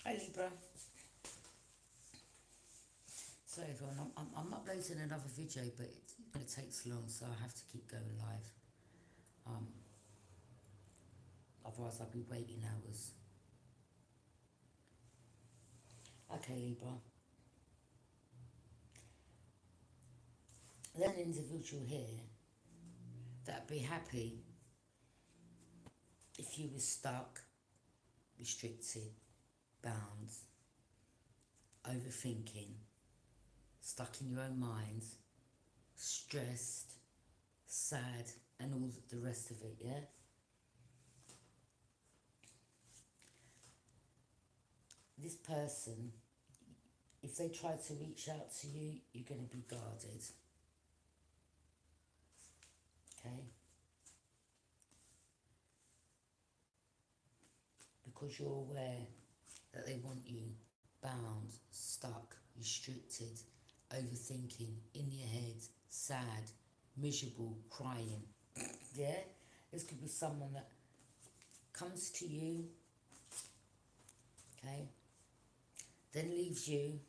Hi Libra. So everyone, I'm uploading another video, but it takes long, so I have to keep going live. Um, Otherwise I'll be waiting hours. Okay Libra. There's an individual here that'd be happy if you were stuck, restricted, bound, overthinking, stuck in your own mind, stressed, sad, and all the rest of it, yeah? This person, if they try to reach out to you, you're going to be guarded, okay? Because you're aware that they want you bound, stuck, restricted, overthinking, in your head, sad, miserable, crying. Yeah? This could be someone that comes to you, okay, then leaves you,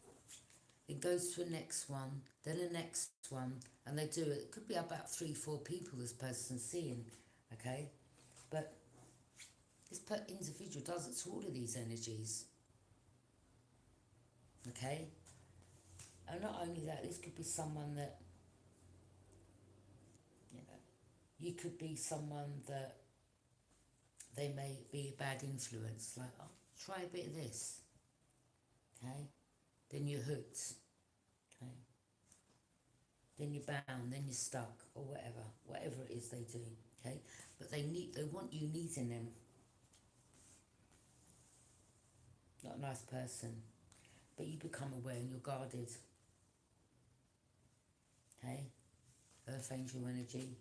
then goes to the next one, then the next one, and they do it. It could be about 3-4 people this person's seeing, okay? But this individual does it to all of these energies, okay? And not only that, this could be someone that, you know, you could be someone that they may be a bad influence, like, oh, try a bit of this, okay? Then you're hooked, okay? Then you're bound, then you're stuck, or whatever it is they do, okay? But they want you needing them. Not a nice person, but you become aware and you're guarded, okay? Earth angel energy.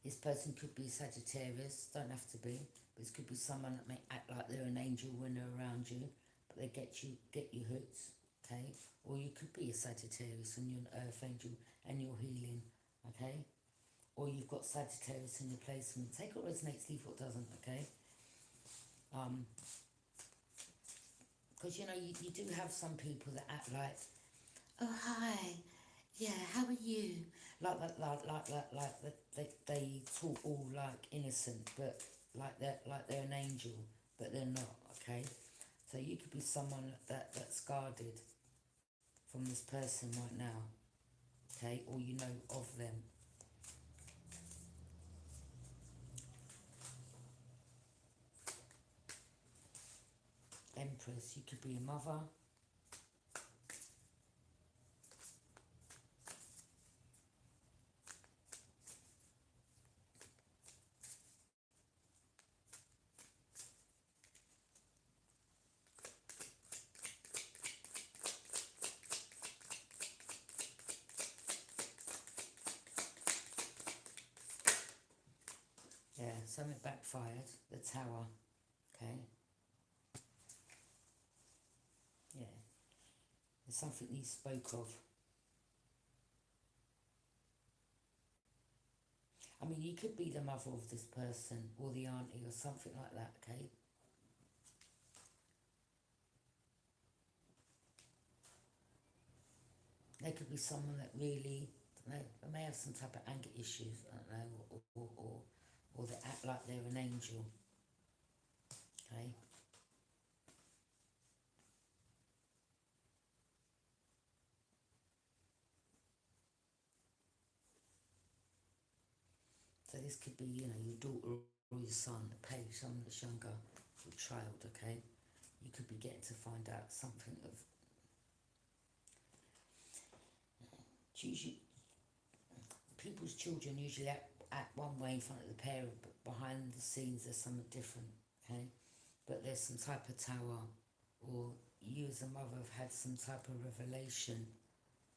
This person could be Sagittarius, don't have to be, but this could be someone that may act like they're an angel when they're around you, but they get you hooked, okay? Or you could be a Sagittarius and you're an Earth angel and you're healing, okay? Or you've got Sagittarius in your placement. Take what resonates, leave what doesn't, okay? Because, you know, you do have some people that act like, oh, hi, yeah, how are you? Like they talk all like innocent, but like they're an angel, but they're not, okay? So you could be someone that's guarded from this person right now, okay? Or you know of them. Empress, you could be a mother. Yeah, something backfired, the Tower, okay? Yeah, there's something you spoke of. I mean, you could be the mother of this person or the auntie or something like that, okay? They could be someone that really, I don't know, they may have some type of anger issues, I don't know, or they act like they're an angel, okay? So this could be, you know, your daughter or your son, a page, someone that's younger, your child, okay? You could be getting to find out something of, usually, people's children usually act one way in front of the parent, but behind the scenes there's something different, okay? But there's some type of tower, or you as a mother have had some type of revelation,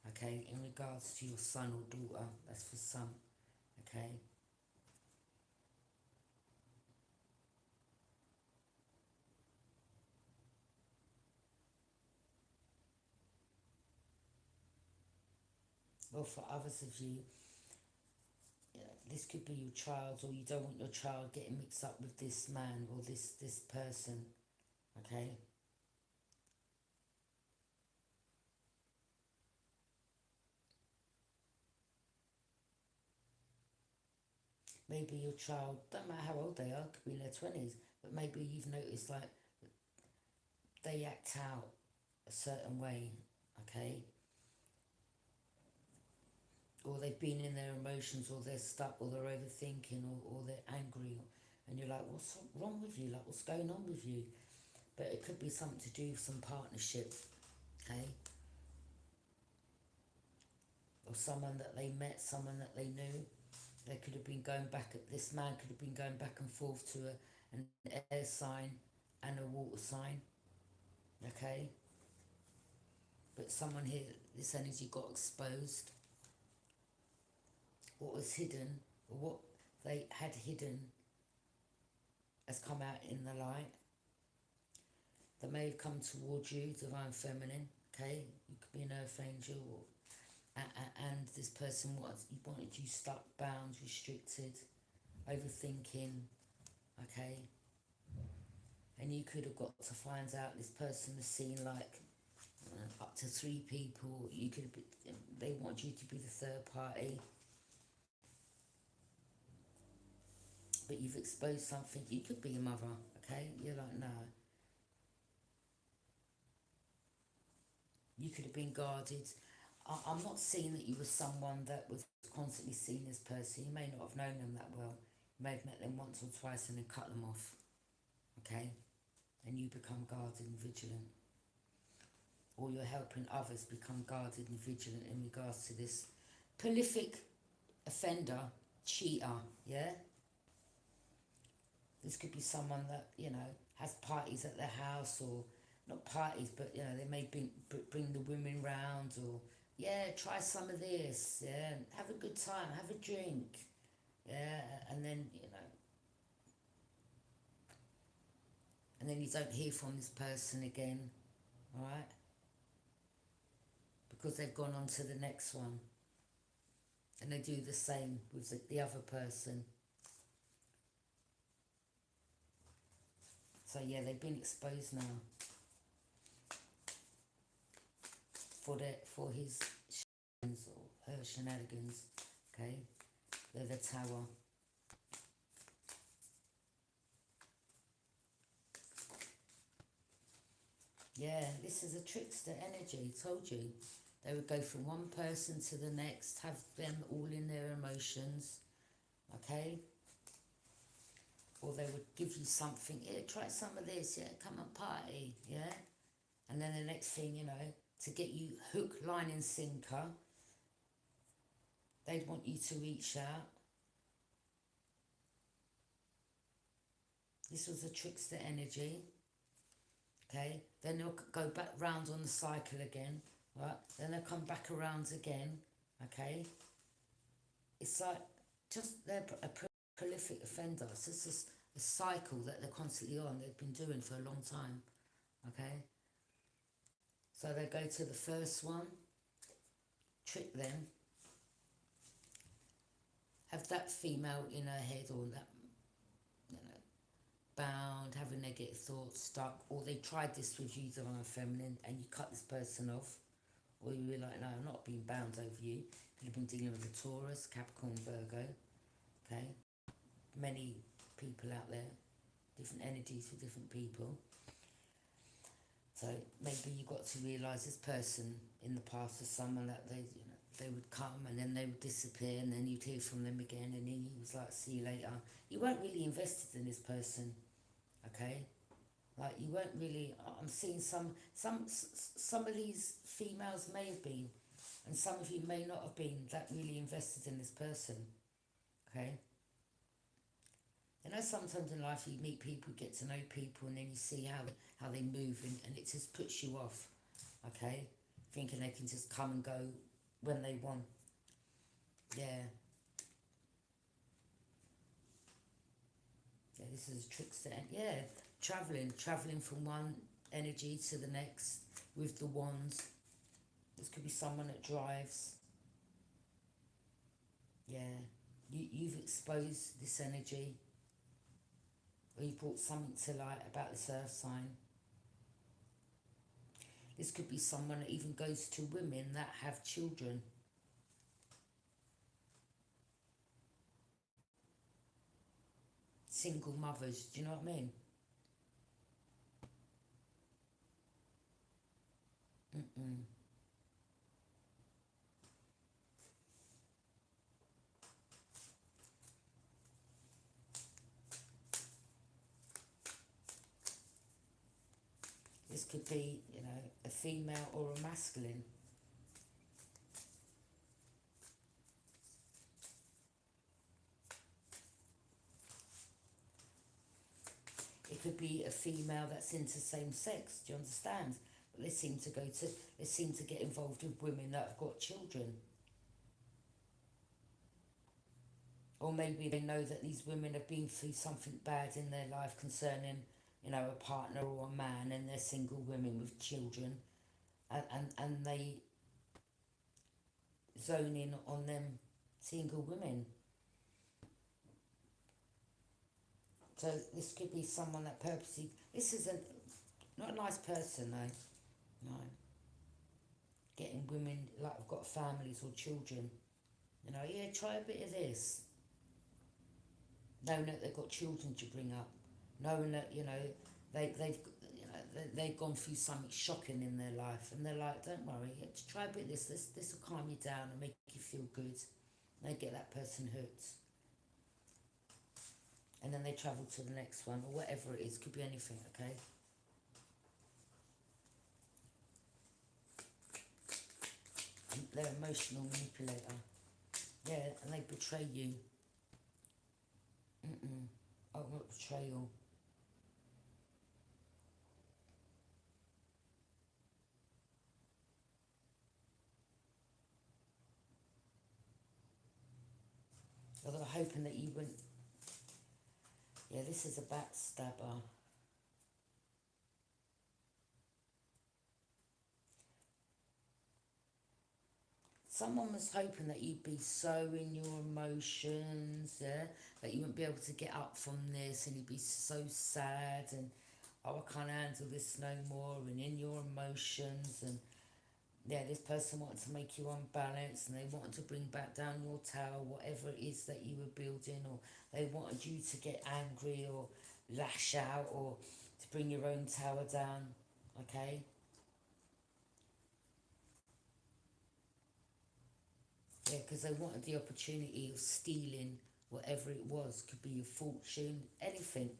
okay, in regards to your son or daughter. That's for some, okay? Well, for others of you, this could be your child, or you don't want your child getting mixed up with this man or this person, okay? Maybe your child, don't matter how old they are, could be in their 20s, but maybe you've noticed like they act out a certain way, okay? Or they've been in their emotions, or they're stuck, or they're overthinking, or they're angry, and you're like, what's wrong with you? Like, what's going on with you? But it could be something to do with some partnership, okay? Or someone that they met, someone that they knew. They could have been going back, this man could have been going back and forth to an air sign and a water sign, okay? But someone here, this energy got exposed. What was hidden, or what they had hidden, has come out in the light. They may have come towards you, divine feminine, okay? You could be an earth angel, and this person wanted you stuck, bound, restricted, overthinking, okay? And you could have got to find out this person has seen like up to 3 people. You could have been, they want you to be the third party, but you've exposed something. You could be a mother, okay? You're like, no. You could have been guarded. I'm not seeing that you were someone that was constantly seeing this person. You may not have known them that well. You may have met them once or twice and then cut them off, okay? And you become guarded and vigilant. Or you're helping others become guarded and vigilant in regards to this prolific offender, cheater, yeah? This could be someone that, you know, has parties at their house, or not parties, but, you know, they may bring the women round, or, yeah, try some of this, yeah, have a good time, have a drink, yeah, and then, you know, and then you don't hear from this person again, all right? Because they've gone on to the next one. And they do the same with the other person. So yeah, they've been exposed now for his shenanigans, or her shenanigans, okay? They're the Tower. Yeah, this is a trickster energy, told you. They would go from one person to the next, have them all in their emotions, okay? Or they would give you something, yeah, try some of this, yeah, come and party, yeah? And then the next thing, you know, to get you hook, line and sinker, they'd want you to reach out. This was a trickster energy, okay? Then they'll go back round on the cycle again, right? Then they'll come back around again, okay? It's like, just they're a prolific offender. It's just a cycle that they're constantly on. They've been doing for a long time, okay? So they go to the first one, trick them, have that female in her head, or that, you know, bound, having negative thoughts, stuck, or they tried this with you, divine feminine, and you cut this person off, or you were like, no, I'm not being bound over you. Could have been dealing with a Taurus, Capricorn, Virgo, okay? Many people out there, different energies for different people. So maybe you got to realise this person in the past was someone that they, you know, they would come and then they would disappear, and then you'd hear from them again, and he was like, see you later. You weren't really invested in this person, okay? Like, you weren't really, I'm seeing some of these females may have been, and some of you may not have been that really invested in this person, okay? You know, sometimes in life you meet people, get to know people, and then you see how they move, and it just puts you off, okay? Thinking they can just come and go when they want. Yeah. Yeah, this is a trickster. Yeah, travelling from one energy to the next with the wands. This could be someone that drives. Yeah. You've exposed this energy, or you brought something to light about this earth sign. This could be someone that even goes to women that have children. Single mothers, do you know what I mean? Mm-mm. This could be, you know, a female or a masculine. It could be a female that's into same sex, do you understand? But they seem to get involved with women that have got children. Or maybe they know that these women have been through something bad in their life concerning, you know, a partner or a man, and they're single women with children, and they zone in on them single women. So this could be someone that purposely, this isn't, not a nice person though, no. Getting women like have got families or children, you know, yeah, try a bit of this. Knowing that they've got children to bring up, knowing that, you know, they've you know, they've gone through something shocking in their life, and they're like, don't worry, just try a bit of this will calm you down and make you feel good. And they get that person hooked. And then they travel to the next one, or whatever it is, could be anything, okay? And they're emotional manipulator. Yeah, and they betray you. Ultimate betrayal. Although hoping that you wouldn't. Yeah, this is a backstabber. Someone was hoping that you'd be so in your emotions, yeah, that you wouldn't be able to get up from this, and you'd be so sad and, oh, I can't handle this no more, and in your emotions, and yeah, this person wanted to make you unbalanced, and they wanted to bring back down your tower, whatever it is that you were building, or they wanted you to get angry or lash out or to bring your own tower down, okay? Yeah, because they wanted the opportunity of stealing whatever it was. Could be a fortune, anything.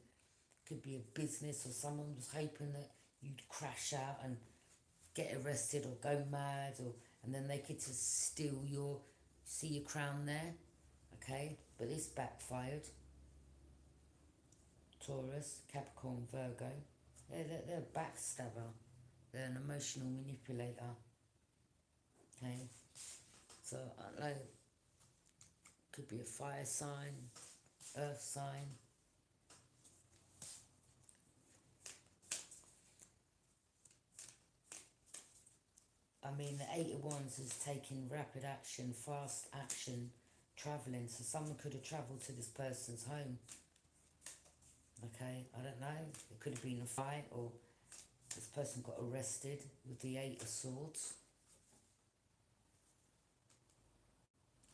Could be a business, or someone was hoping that you'd crash out and get arrested or go mad, or and then they could just steal your, see your crown there, okay? But this backfired. Taurus, Capricorn, Virgo. They're a backstabber. They're an emotional manipulator. Okay? So, I don't know, could be a fire sign, earth sign. I mean, the Eight of Wands is taking rapid action, fast action, travelling. So someone could have travelled to this person's home. Okay, I don't know. It could have been a fight, or this person got arrested with the Eight of Swords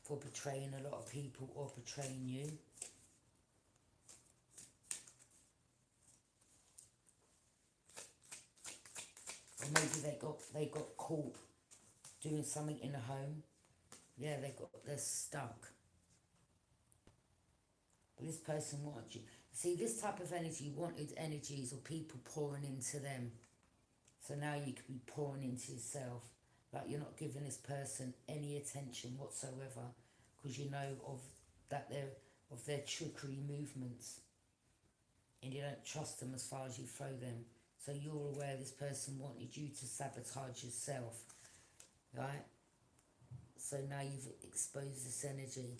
for betraying a lot of people or betraying you. Or maybe they got caught doing something in a home. Yeah, they're stuck. But this person wanted you. See, this type of energy wanted energies or people pouring into them. So now you could be pouring into yourself. Like you're not giving this person any attention whatsoever, because you know of their trickery movements, and you don't trust them as far as you throw them. So you're aware this person wanted you to sabotage yourself, right? So now you've exposed this energy.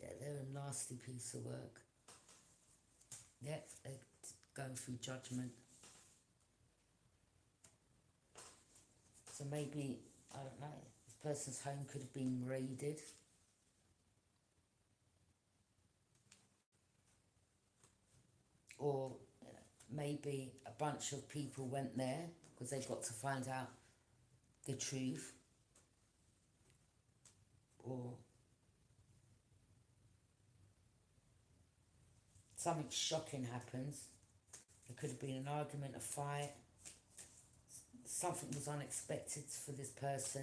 Yeah, they're a nasty piece of work. Yeah, they're going through judgment. So maybe, I don't know, this person's home could have been raided. Or maybe a bunch of people went there because they got to find out the truth. Or something shocking happens. There could have been an argument, a fight. Something was unexpected for this person.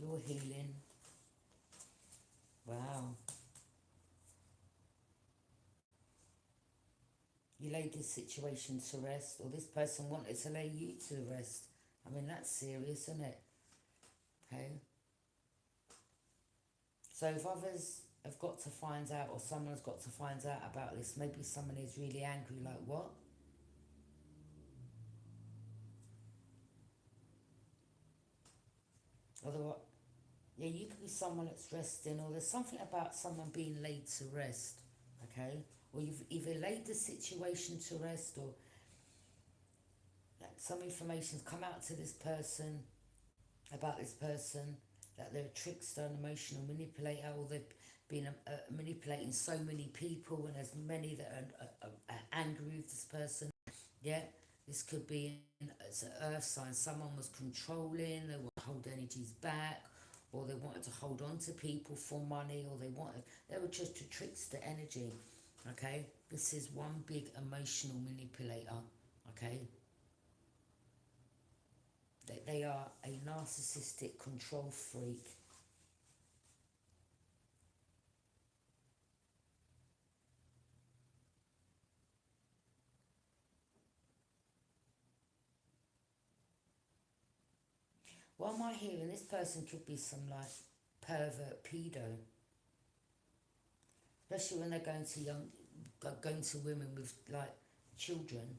You're healing. Wow. You laid this situation to rest, or this person wanted to lay you to rest. I mean, that's serious, isn't it? Okay. So if others have got to find out, or someone's got to find out about this, maybe someone is really angry, like, what? Otherwise, yeah, you could be someone that's resting, or there's something about someone being laid to rest, okay? Or you've either laid the situation to rest, or like, some information's come out to this person, about this person, that they're a trickster, an emotional manipulator, or they've been manipulating so many people, and there's many that are angry with this person. Yeah, this could be it's an earth sign. Someone was controlling, they want to hold energies back, or they wanted to hold on to people for money, or they were just a trickster energy. Okay, this is one big emotional manipulator. Okay, they are a narcissistic control freak. What am I hearing? This person could be some like pervert pedo, especially when they're going to women with like children.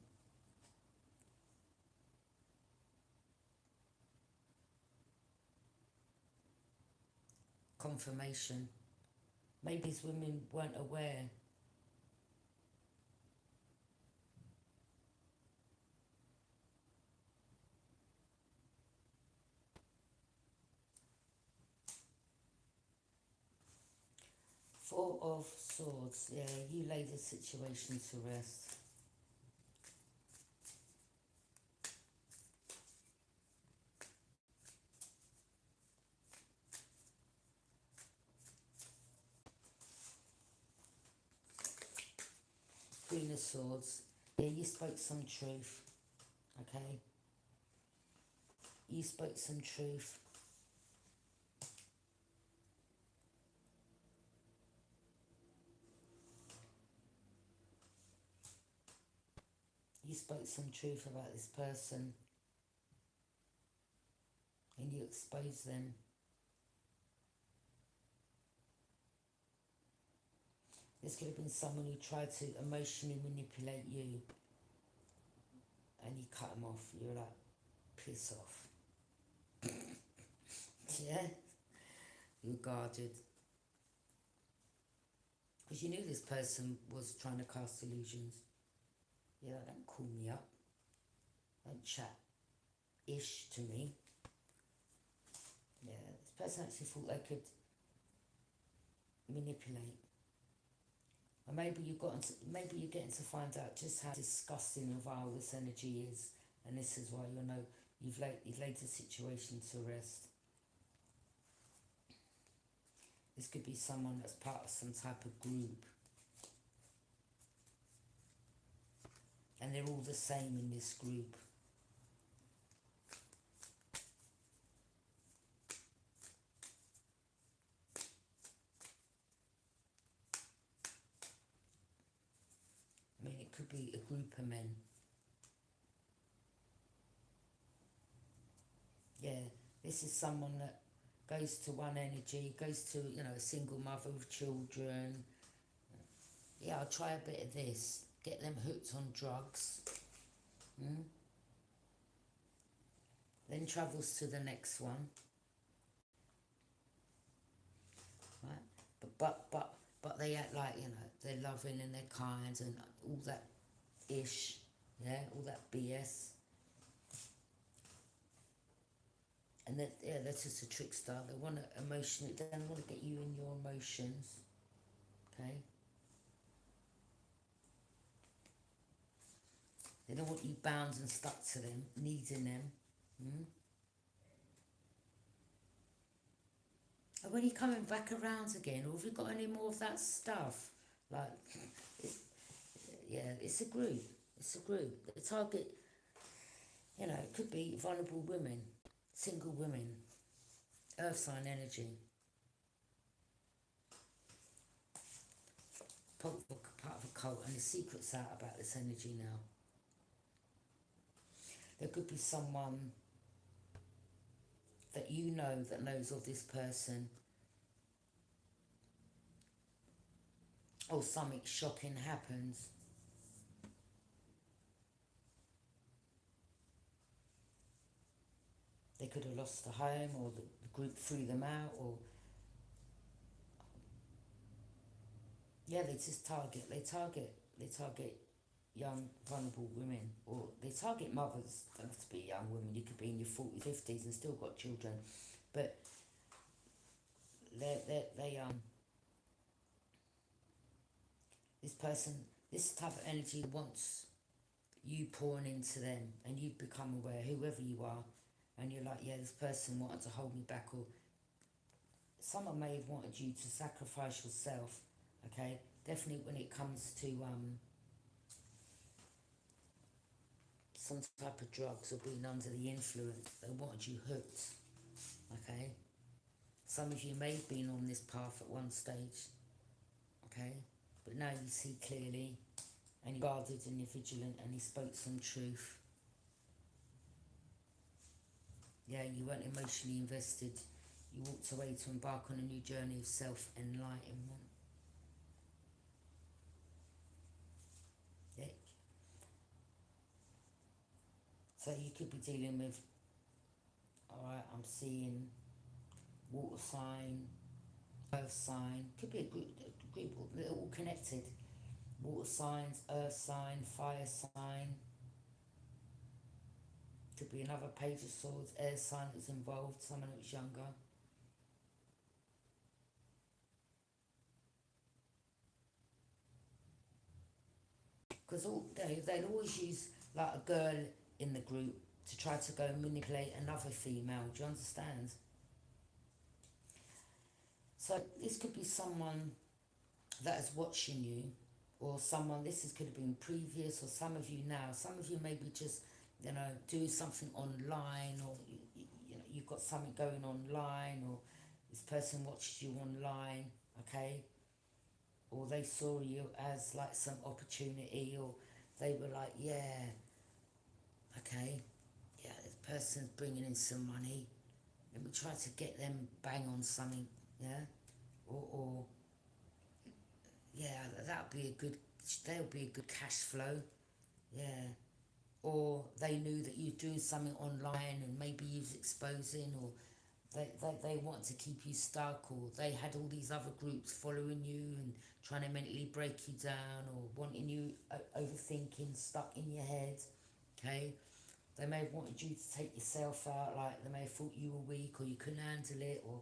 Confirmation. Maybe these women weren't aware. Four of Swords. Yeah, you laid the situation to rest. Queen of Swords. Yeah, you spoke some truth. Okay? You spoke some truth. You spoke some truth about this person, and you exposed them. This could have been someone who tried to emotionally manipulate you, and you cut them off. You're like, piss off. Yeah? You're guarded. Because you knew this person was trying to cast illusions. Yeah, don't call me up. Don't chat ish to me. Yeah, this person actually thought they could manipulate. And maybe you're getting to find out just how disgusting and vile this energy is, and this is why you've laid the situation to rest. This could be someone that's part of some type of group, and they're all the same in this group. I mean, it could be a group of men. Yeah, this is someone that goes to one energy, goes to, a single mother with children. Yeah, I'll try a bit of this. Get them hooked on drugs. Then travels to the next one. Right? but they act like, you know, they're loving and they're kind and all that ish, yeah, all that BS. And that, yeah, that's just a trickster. They want to emotionally, they don't want to get you in your emotions, okay? They don't want you bound and stuck to them, needing them. Mm? And when you're coming back around again, or have you got any more of that stuff? Like, it, yeah, it's a group. It's a group. The target, you know, it could be vulnerable women, single women, earth sign energy, part of a cult, and the secret's out about this energy now. There could be someone that you know that knows of this person, or something shocking happens. They could have lost a home, or the group threw them out, or yeah, they target young vulnerable women, or they target mothers. Don't have to be young women. You could be in your 40s, 50s and still got children, but they this person, this type of energy wants you pouring into them, and you become aware, whoever you are, and you're like, yeah, this person wanted to hold me back, or someone may have wanted you to sacrifice yourself, okay? Definitely when it comes to some type of drugs or being under the influence, they wanted you hooked, okay? Some of you may have been on this path at one stage, okay? But now you see clearly, and you're guarded and you're vigilant, and he spoke some truth. Yeah, you weren't emotionally invested. You walked away to embark on a new journey of self-enlightenment. Yeah. So you could be dealing with, alright, I'm seeing water sign, earth sign, could be a group, they're all connected. Water signs, earth sign, fire sign. Could be another page of swords, air sign that's involved, someone that was younger. Because they'll always use like a girl in the group to try to go and manipulate another female, do you understand? So this could be someone that is watching you, or someone, could have been previous, or some of you now, some of you maybe just, you know, do something online, or you know, you've got something going online, or this person watched you online, okay? Or they saw you as like some opportunity, or they were like, yeah, okay, yeah, this person's bringing in some money, let me try to get them bang on something, yeah? Or yeah, that'll be a good, there'll be a good cash flow, yeah. Or they knew that you were doing something online, and maybe you was exposing, or they want to keep you stuck, or they had all these other groups following you and trying to mentally break you down, or wanting you overthinking, stuck in your head, okay? They may have wanted you to take yourself out, like they may have thought you were weak, or you couldn't handle it, or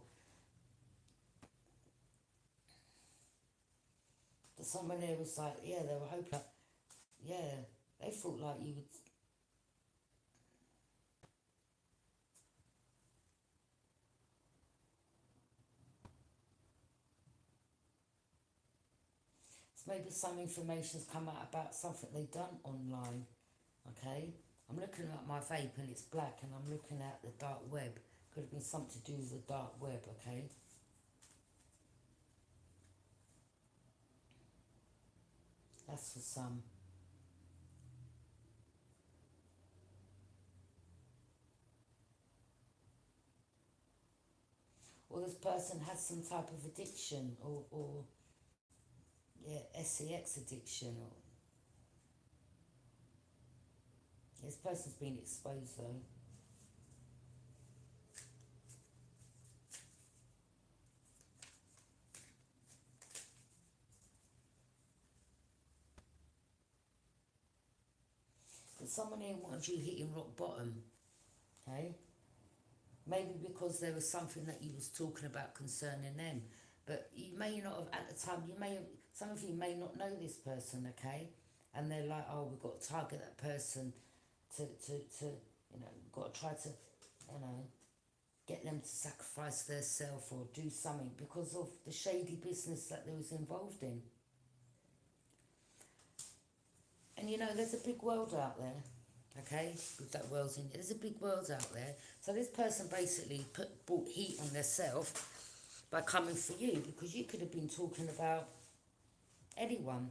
but someone there was like, yeah, they were hoping, yeah, they thought like you would. So maybe some information's come out about something they've done online, okay? I'm looking at my vape and it's black, and I'm looking at the dark web. Could have been something to do with the dark web, okay? That's for some. Or this person has some type of addiction, or yeah, sex addiction, or this person's been exposed though. someone here wants you hitting rock bottom, okay? Maybe because there was something that you was talking about concerning them. But you may not have, at the time, some of you may not know this person, okay? And they're like, oh, we've got to target that person to we've got to try to, get them to sacrifice their self or do something because of the shady business that they was involved in. And there's a big world out there, okay? With that world's in, there's a big world out there. So this person basically brought heat on themselves by coming for you, because you could have been talking about anyone.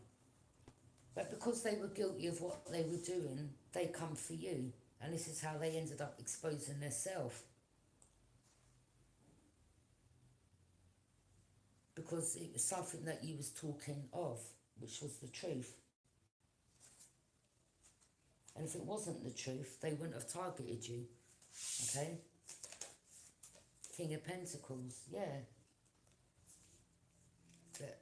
But because they were guilty of what they were doing, they come for you. And this is how they ended up exposing themselves. Because it was something that you was talking of, which was the truth. And if it wasn't the truth, they wouldn't have targeted you. Okay? King of Pentacles, yeah. But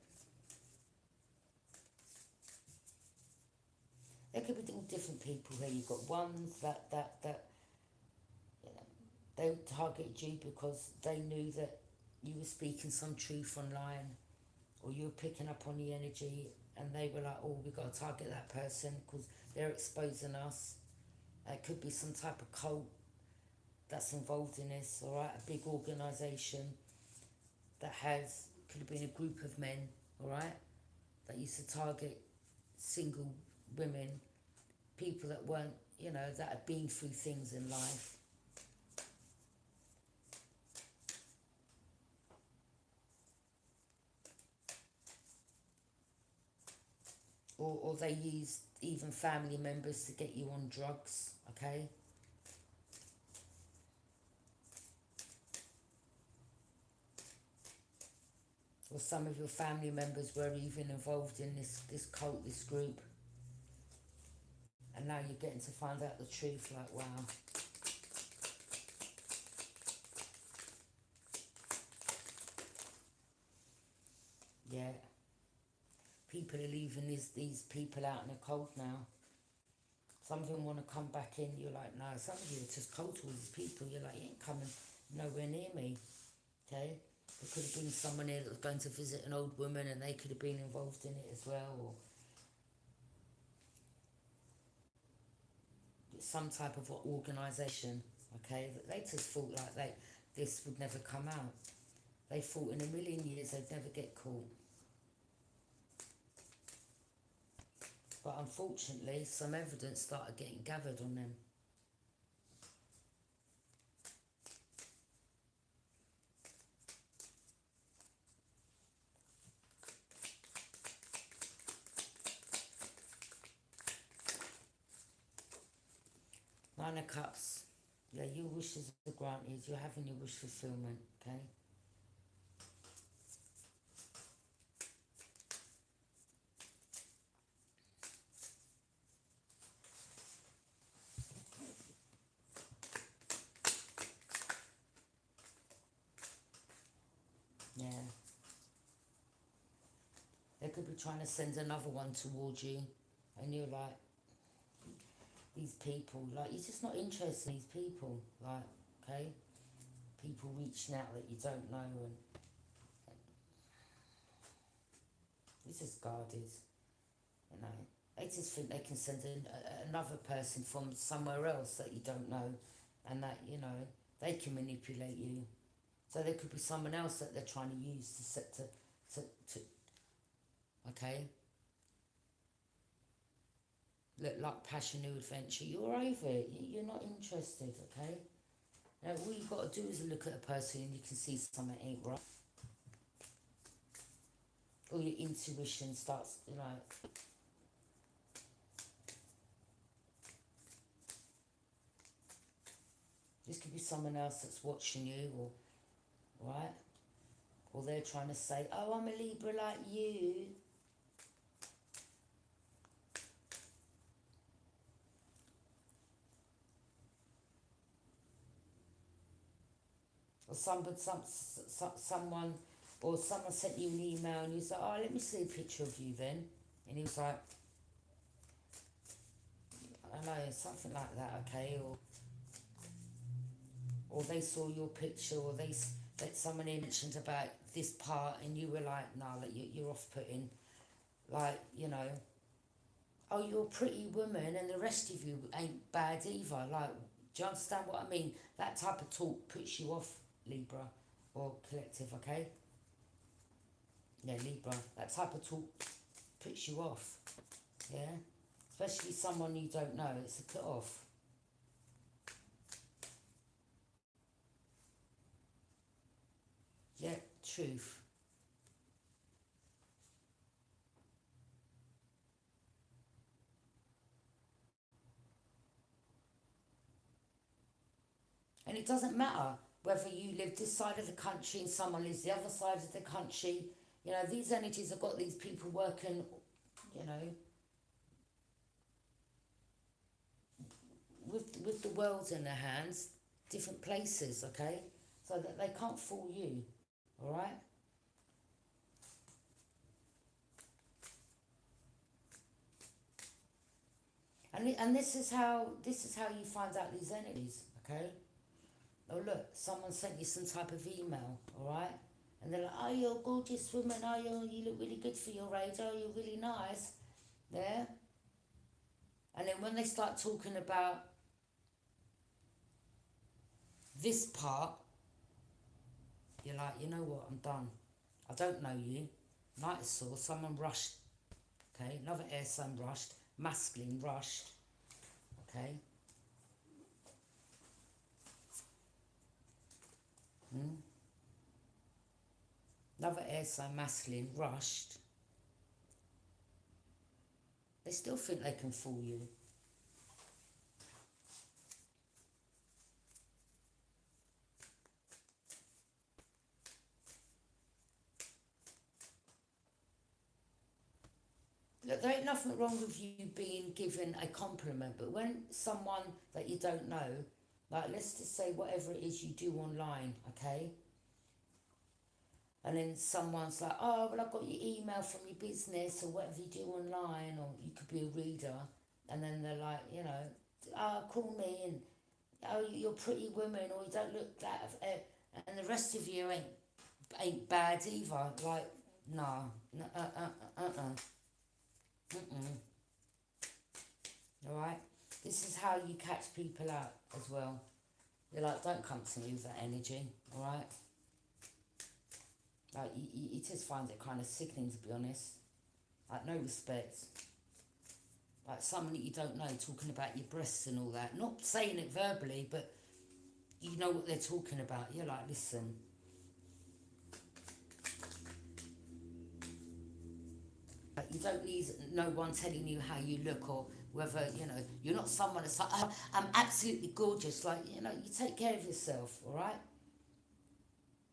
there could be all different people here. You've got ones that they targeted you because they knew that you were speaking some truth online, or you were picking up on the energy, and they were like, oh, we've got to target that person because they're exposing us. It could be some type of cult that's involved in this, all right? A big organisation that could have been a group of men, all right, that used to target single women, people that weren't, that had been through things in life. Or they used even family members to get you on drugs, okay? Or some of your family members were even involved in this cult, this group. And now you're getting to find out the truth, like, wow. Yeah. People are leaving these people out in the cold now. Some of them want to come back in. You're like, no. Some of you are just cold to all these people. You're like, you ain't coming nowhere near me. Okay? There could have been someone here that was going to visit an old woman, and they could have been involved in it as well. Or some type of organisation. Okay? They just thought like this would never come out. They thought in a million years they'd never get caught. But unfortunately, some evidence started getting gathered on them. Nine of Cups. Yeah, your wishes are granted. You're having your wish fulfillment, okay? Yeah. They could be trying to send another one towards you, and you're like, these people, like, you're just not interested in these people, like, okay? People reaching out that you don't know, and it's just guarded, They just think they can send in another person from somewhere else that you don't know, and that, they can manipulate you. So there could be someone else that they're trying to use to okay? Look, like Passion, New Adventure, you're over it. You're not interested, okay? Now, all you've got to do is look at a person and you can see something ain't right. Or your intuition starts, this could be someone else that's watching you, or, right? Or they're trying to say, oh, I'm a Libra like you. Or someone sent you an email and you said, oh, let me see a picture of you then. And he was like, I don't know, something like that, okay? Or they saw your picture, or that someone mentioned about this part, and you were like, nah, like you're off-putting. Like, you know, oh, you're a pretty woman, and the rest of you ain't bad either. Like, do you understand what I mean? That type of talk puts you off, Libra, or collective, okay? Yeah, Libra. That type of talk puts you off, yeah? Especially someone you don't know, it's a put off. Yeah, truth. And it doesn't matter whether you live this side of the country and someone lives the other side of the country. You know, these energies have got these people working, you know, with the world in their hands, different places, okay? So that they can't fool you, all right? And this is how you find out these energies, okay? Oh look, someone sent you some type of email, all right? And they're like, oh, you're a gorgeous woman. Oh, you look really good for your age. Oh, you're really nice. Yeah? And then when they start talking about this part, you're like, you know what, I'm done. I don't know you. Night saw, someone rushed, okay? Another air sign rushed, masculine rushed, okay? Another air sign masculine rushed. They still think they can fool you. Look, there ain't nothing wrong with you being given a compliment, but when someone that you don't know, like let's just say whatever it is you do online, okay? And then someone's like, oh, well, I got your email from your business or whatever you do online, or you could be a reader. And then they're like, you know, oh, call me, and oh, you're a pretty woman, or you don't look that. And the rest of you ain't bad either. Like, nah, all right? This is how you catch people out as well. You're like, don't come to me with that energy, all right? Like, you just find it kind of sickening, to be honest. Like, no respect. Like, someone that you don't know talking about your breasts and all that. Not saying it verbally, but you know what they're talking about. You're like, listen. Like, you don't need no one telling you how you look, or whether, you know, you're not someone that's like, oh, I'm absolutely gorgeous. Like, you know, you take care of yourself, all right?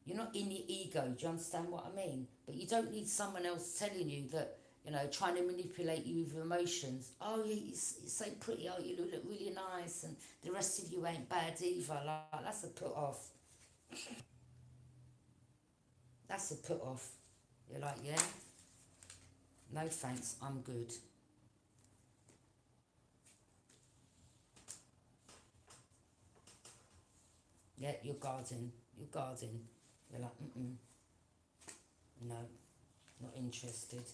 You're not in your ego, do you understand what I mean? But you don't need someone else telling you that, you know, trying to manipulate you with emotions. Oh, you're so pretty, oh, you look really nice, and the rest of you ain't bad either. Like, that's a put off. That's a put off. You're like, yeah? No thanks, I'm good. Yeah, you're guarding. You're guarding. You're like, no, not interested.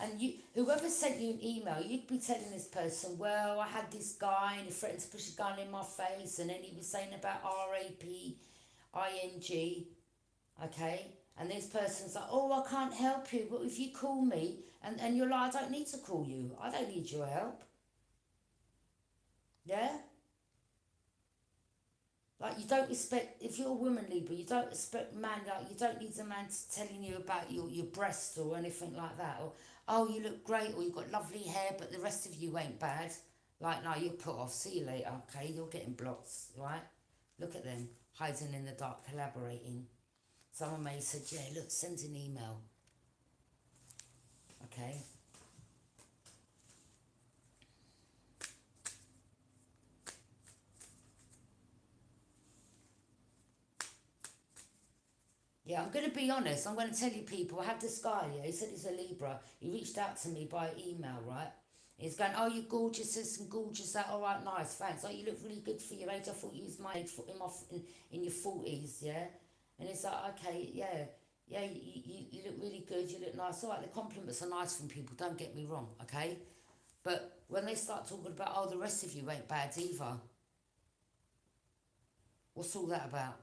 And you, whoever sent you an email, you'd be telling this person, well, I had this guy and he threatened to push a gun in my face, and then he was saying about raping, okay? And this person's like, oh, I can't help you, but if you call me, and you're like, I don't need to call you, I don't need your help. Yeah? Like, you don't expect, if you're a woman, Libra, you don't expect man, like, you don't need a man telling you about your breasts or anything like that. Or, oh, you look great, or you've got lovely hair, but the rest of you ain't bad. Like, no, you're put off. See you later, okay? You're getting blocked, right? Look at them, hiding in the dark, collaborating. Someone may have said, yeah, look, send an email. Okay? Yeah, I'm going to be honest. I'm going to tell you people. I had this guy, yeah, he said he's a Libra. He reached out to me by email, right? He's going, oh, you're gorgeous this and gorgeous that. All right, nice, thanks. Oh, you look really good for your age. I thought you was my age in your 40s, yeah? And it's like, okay, yeah. Yeah, you look really good. You look nice. All right, the compliments are nice from people. Don't get me wrong, okay? But when they start talking about, oh, the rest of you ain't bad either. What's all that about?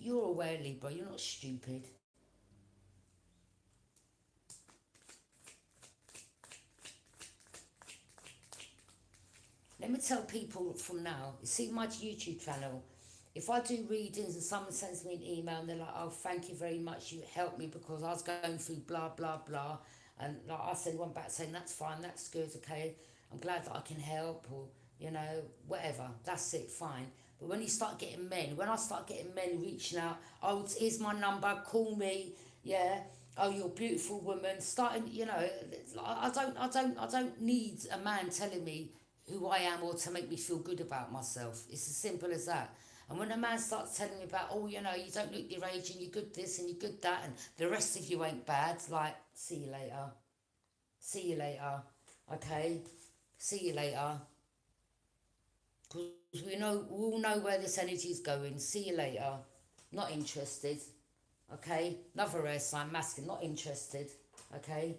You're aware, Libra. You're not stupid. Let me tell people from now, you see my YouTube channel, if I do readings and someone sends me an email and they're like, oh, thank you very much, you helped me because I was going through blah, blah, blah. And like I send one back saying, that's fine, that's good, okay, I'm glad that I can help, or, you know, whatever, that's it, fine. But when you start getting men, when I start getting men reaching out, oh, here's my number, call me, yeah, oh, you're a beautiful woman, starting, you know, I don't need a man telling me who I am or to make me feel good about myself. It's as simple as that. And when a man starts telling me about, oh, you know, you don't look your age and you're good this and you're good that and the rest of you ain't bad, like, see you later. See you later. Okay? See you later. Because we all know where this energy is going. See you later. Not interested. Okay? Another air sign, masculine, not interested. Okay?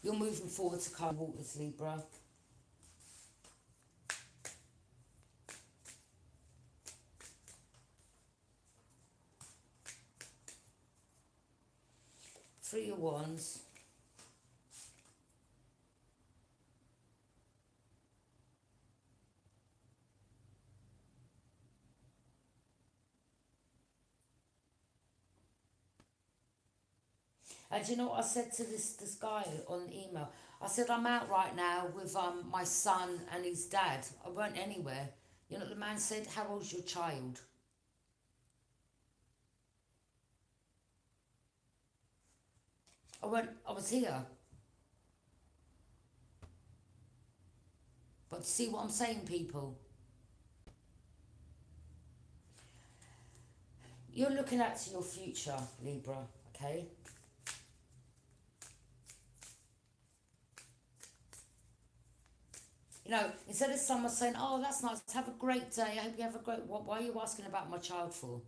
You're moving forward to calm waters, Libra. Three of Wands. And you know what I said to this guy on email? I said, I'm out right now with my son and his dad. I weren't anywhere. You know what the man said? How old's your child? I was here. But see what I'm saying, people? You're looking at your future, Libra, okay? You know, instead of someone saying, oh, that's nice, have a great day, I hope you have a great... Why are you asking about my child for?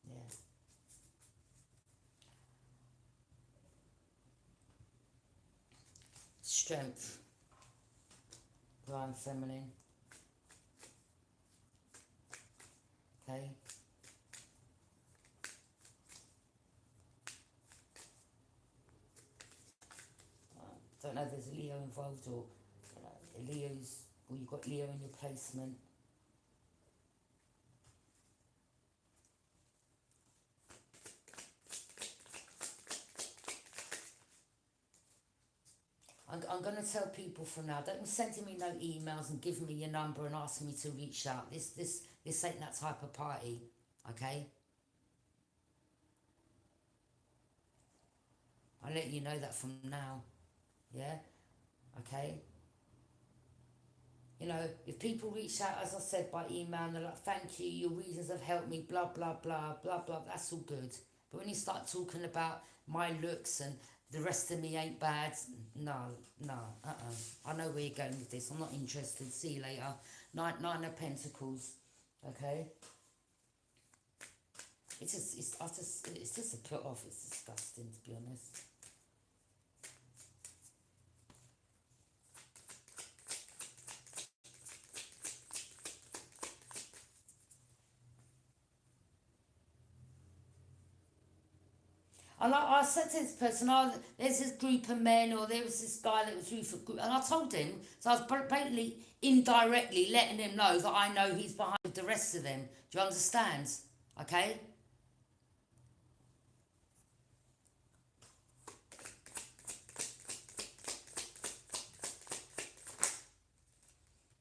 Yeah. Strength. Divine feminine. Okay? Don't know if there's a Leo involved or you know, Leo's, or you've got Leo in your placement. I'm going to tell people from now, don't be sending me no emails and giving me your number and asking me to reach out. This ain't that type of party, okay? I'll let you know that from now, yeah? Okay? You know, if people reach out, as I said, by email, and they're like, thank you, your reasons have helped me, blah, blah, blah, blah, blah, that's all good. But when you start talking about my looks and the rest of me ain't bad, no, no, I know where you're going with this. I'm not interested. See you later. Nine of Pentacles, okay? It's just a put off. It's disgusting, to be honest. And I said to this person, oh, there's this group of men, or there was this guy that was with a group, and I told him, so I was basically indirectly letting him know that I know he's behind the rest of them. Do you understand? Okay?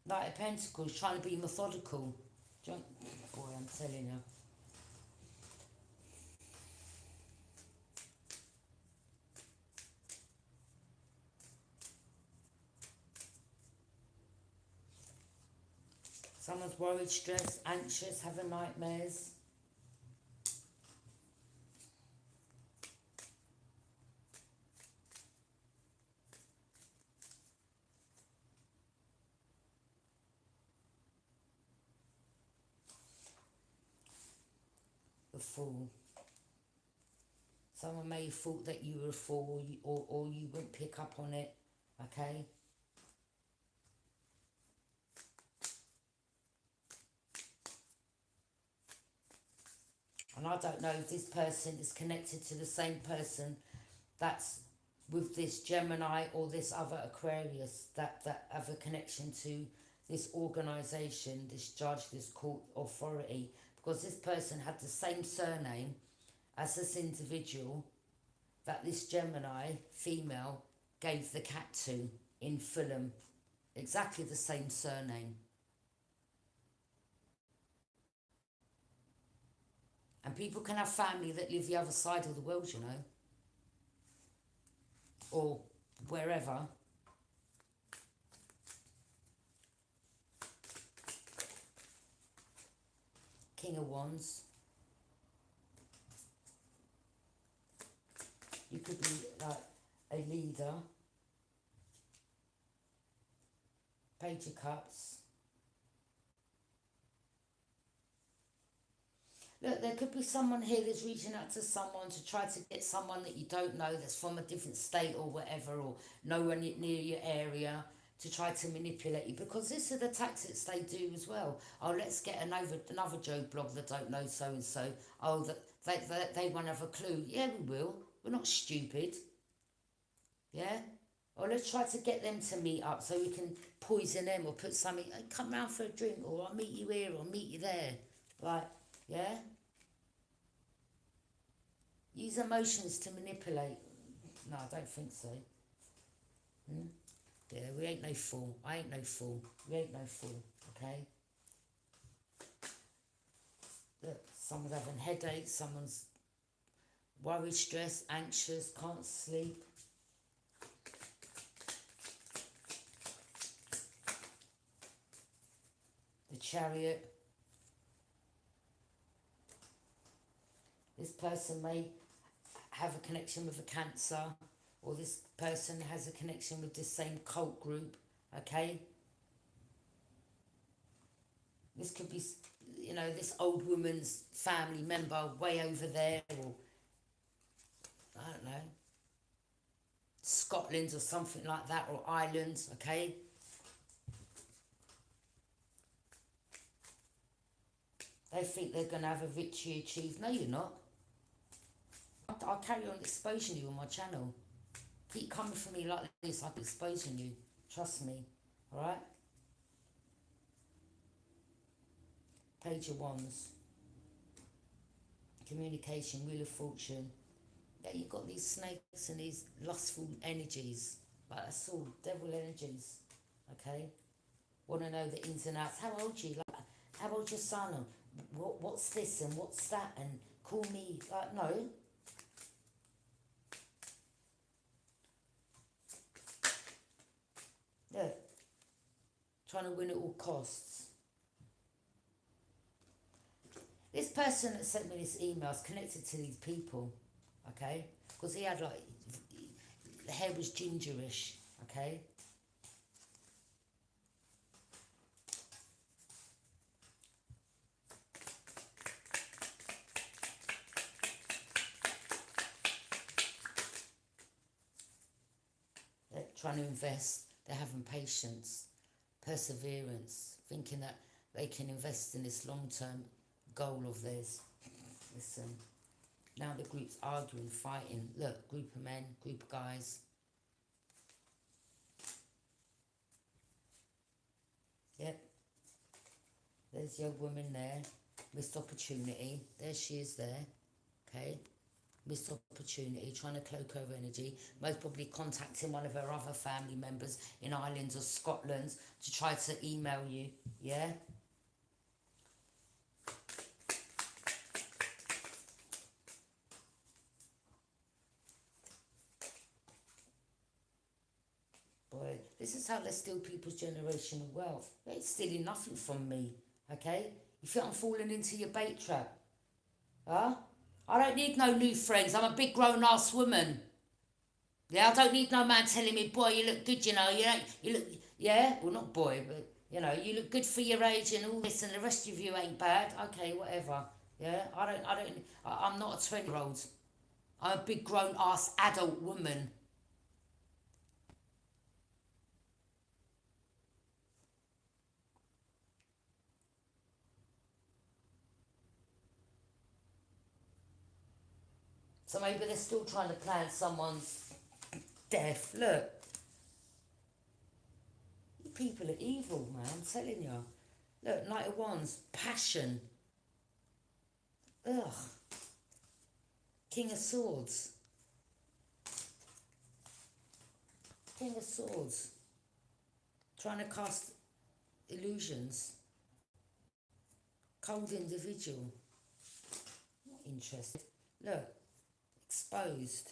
Knight of Pentacles, trying to be methodical. Boy, I'm telling you. Someone's worried, stressed, anxious, having nightmares. The Fool. Someone may have thought that you were a fool, or you wouldn't pick up on it, okay? And I don't know if this person is connected to the same person that's with this Gemini or this other Aquarius, that have a connection to this organisation, this judge, this court authority, because this person had the same surname as this individual that this Gemini female gave the cat to in Fulham. Exactly the same surname. And people can have family that live the other side of the world, you know, or wherever. King of Wands. You could be like a leader. Page of Cups. Look, there could be someone here that's reaching out to someone to try to get someone that you don't know, that's from a different state or whatever, or nowhere near your area, to try to manipulate you, because this are the tactics they do as well. Oh, let's get another Joe blog that don't know so and so. Oh, that they won't have a clue. Yeah, we will. We're not stupid. Yeah. Or let's try to get them to meet up so we can poison them, or put something. Hey, come round for a drink, or I'll meet you here, or meet you there. Like, yeah. Use emotions to manipulate. No, I don't think so. Yeah, we ain't no fool. I ain't no fool. We ain't no fool, okay? Look, someone's having headaches, someone's worried, stressed, anxious, can't sleep. The Chariot. This person may have a connection with a Cancer, or this person has a connection with this same cult group, okay? This could be, you know, this old woman's family member way over there, or I don't know, Scotland or something like that, or Ireland, okay? They think they're going to have a victory achieved. No, you're not. I'll carry on exposing you on my channel. Keep coming for me like this, I'll be exposing you. Trust me, alright? Page of Wands. Communication, Wheel of Fortune. Yeah, you've got these snakes and these lustful energies. Like, that's all devil energies, okay? Want to know the ins and outs. How old are you? Like, how old's your son? And what's this and what's that? And call me. Like, no. Yeah. Trying to win at all costs. This person that sent me this email is connected to these people, okay? Because he had like, the hair was gingerish, okay? They're trying to invest, they're having patience, perseverance, thinking that they can invest in this long-term goal of theirs. Listen, Now the group's arguing, fighting. Look, group of men, group of guys. Yep. There's your woman there. Missed opportunity. There she is there. Okay. Missed opportunity, trying to cloak her energy. Most probably contacting one of her other family members in Ireland or Scotland to try to email you. Yeah? Boy, this is how they steal people's generational wealth. They ain't stealing nothing from me, okay? You think I'm falling into your bait trap? Huh? I don't need no new friends. I'm a big grown-ass woman. Yeah, I don't need no man telling me, boy, you look good, you know. You look, yeah? Well, not boy, but, you know, you look good for your age and all this and the rest of you ain't bad. Okay, whatever. Yeah? I'm not a 20-year-old. I'm a big grown-ass adult woman. So maybe they're still trying to plan someone's death. Look. You people are evil, man. I'm telling you. Look, Knight of Wands. Passion. Ugh. King of Swords. King of Swords. Trying to cast illusions. Cold individual. Not interested. Look. Exposed.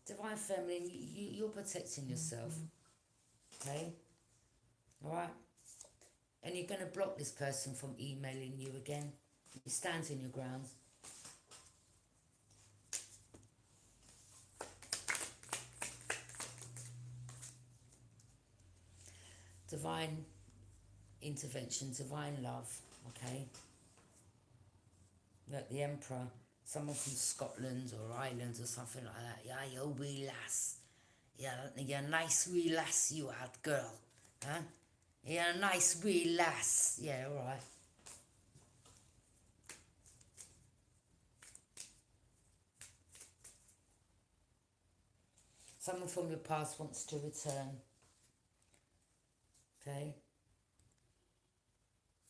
Divine Feminine, you're protecting yourself. Okay? Alright? And you're going to block this person from emailing you again. You stand in your ground. Divine intervention, divine love. Okay? Look, the Emperor, someone from Scotland or Ireland or something like that. Yeah, you wee lass. Yeah, you're a nice wee lass you had, girl. Huh? You're a nice wee lass. Yeah, alright. Someone from your past wants to return. Okay?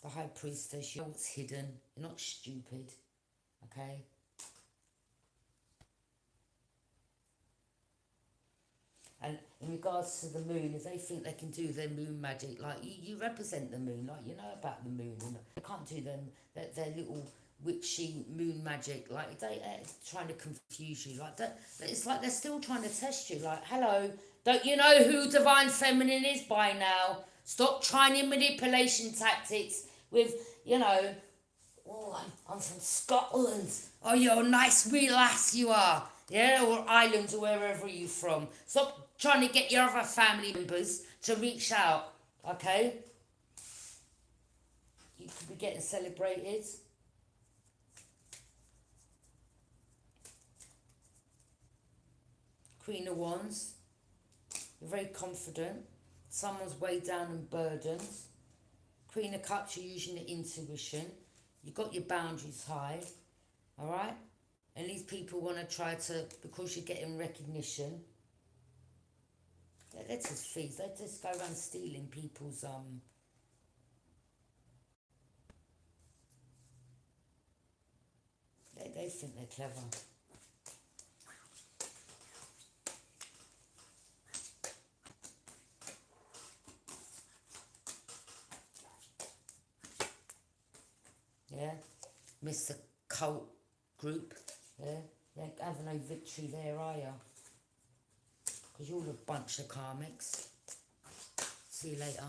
The High Priestess, you know what's hidden. You're not stupid. Okay? And in regards to the moon, if they think they can do their moon magic, like you represent the moon, like you know about the moon, and they can't do them their little witchy moon magic, like they're trying to confuse you, like that. It's like they're still trying to test you. Like, hello, don't you know who Divine Feminine is by now? Stop trying your manipulation tactics with, you know. Oh, I'm from Scotland. Oh, you're a nice wee lass you are. Yeah, or Ireland or wherever you're from. Stop trying to get your other family members to reach out, okay? You could be getting celebrated. Queen of Wands. You're very confident. Someone's weighed down and burdened. Queen of Cups, you're using your intuition. You've got your boundaries high, all right? And these people want to try to, because you're getting recognition, they're just thieves. They just go around stealing people's, they think they're clever. Yeah? Mr. Cult Group. Yeah? You ain't having no victory there, are you? Because you're all a bunch of karmics. See you later.